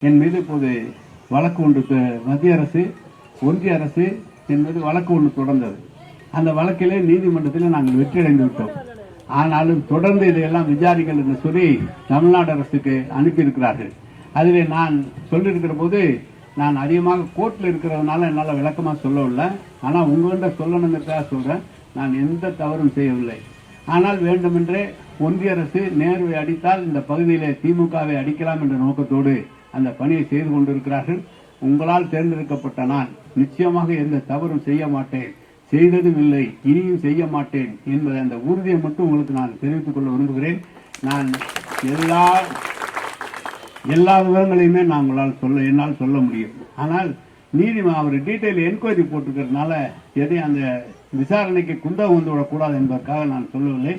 என் மீது இப்போது வழக்கு ஒன்று மத்திய அரசு ஒன்றிய அரசு என் மீது வழக்கு ஒன்று தொடர்ந்தது. அந்த வழக்கிலே நீதிமன்றத்தில் நாங்கள் வெற்றியடைந்து விட்டோம். ஆனாலும் தொடர்ந்து இதையெல்லாம் விசாரிகள் என்று சொல்லி தமிழ்நாடு அரசுக்கு அனுப்பியிருக்கிறார்கள். அதில் நான் சொல்லியிருக்கிற போது நான் அதிகமாக கோர்ட்டில் இருக்கிறதுனால என்னால் விளக்கமாக சொல்லவில்லை. ஆனால் உங்கள்கிட்ட சொல்லணுங்கிறதுக்காக சொல்கிறேன். நான் எந்த தவறும் செய்யவில்லை. ஆனால் வேண்டுமென்றே ஒன்றிய அரசு நேருவை அடித்தால் இந்த பகுதியிலே திமுகவை அடிக்கலாம் என்ற நோக்கத்தோடு அந்த பணியை செய்து கொண்டிருக்கிறார்கள். உங்களால் தேர்ந்தெடுக்கப்பட்ட நான் நிச்சயமாக எந்த தவறும் செய்ய மாட்டேன், செய்ததும் இல்லை, இனியும் செய்ய மாட்டேன் என்பதை அந்த உறுதியை மட்டும் உங்களுக்கு நான் தெரிவித்துக் கொள்ள விரும்புகிறேன். நான் எல்லா விவரங்களையுமே நான் என்னால் சொல்ல முடியும். ஆனால் அவர் டீட்டெயில் என்கொயரி போட்டிருக்கிறதுனால எதையும் அந்த விசாரணைக்கு குந்தகம் வந்து விடக்கூடாது என்பதற்காக நான் சொல்லவில்லை.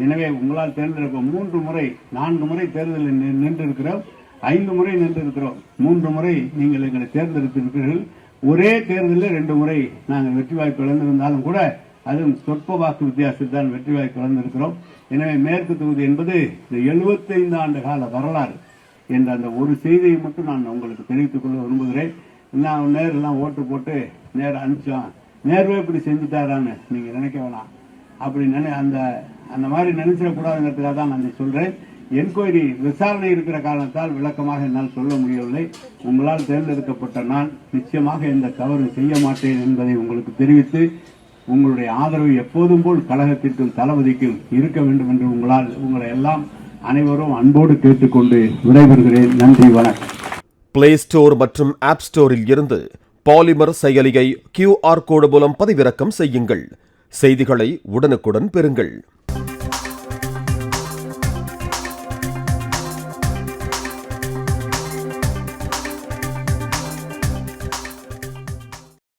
எனவே உங்களால் தேர்ந்தெடுக்க 3 முறை 4 முறை தேர்தலில் நின்றிருக்கிறோம், 5 முறை நின்றிருக்கிறோம், 3 முறை நீங்கள் எங்களை தேர்ந்தெடுத்திருக்கிறீர்கள். ஒரே தேர்தலில் 2 முறை நாங்கள் வெற்றி வாய்ப்பு இழந்திருந்தாலும் கூட அதுவும் சொற்ப வாக்கு வித்தியாசத்தில் வெற்றி வாய்ப்பு இழந்திருக்கிறோம். எனவே மேற்கு தொகுதி என்பது இந்த 75 ஆண்டு கால வரலாறு என்ற அந்த ஒரு செய்தியை மட்டும் நான் உங்களுக்கு தெரிவித்துக் கொள்ள விரும்புகிறேன். நான் நேரெல்லாம் ஓட்டு போட்டு நேரம் அனுப்பிச்சோம், நேர்வே இப்படி செஞ்சுட்டாரான்னு நீங்கள் நினைக்க வேணாம். அப்படி அந்த மாதிரி நினைச்சிடக்கூடாதுங்கிறதுக்காக தான் நான் சொல்கிறேன். என்கொயரி விசாரணை இருக்கிற காரணத்தால் விளக்கமாக என்னால் சொல்ல முடியவில்லை. உங்களால் தேர்ந்தெடுக்கப்பட்ட நான் நிச்சயமாக எந்த தவறு செய்ய மாட்டேன் என்பதை உங்களுக்கு தெரிவித்து உங்களுடைய ஆதரவு எப்போதும் போல் கழகத்திற்கும் தளபதிக்கும் இருக்க வேண்டும் என்று உங்களை எல்லாம் அனைவரும் அன்போடு கேட்டுக்கொண்டு விடைபெறுகிறேன். நன்றி, வணக்கம். பிளே ஸ்டோர் மற்றும் ஆப் ஸ்டோரில் இருந்து பாலிமர் செயலியை QR கோடு மூலம் பதிவிறக்கம் செய்யுங்கள். செய்திகளை உடனுக்குடன் பெறுங்கள்.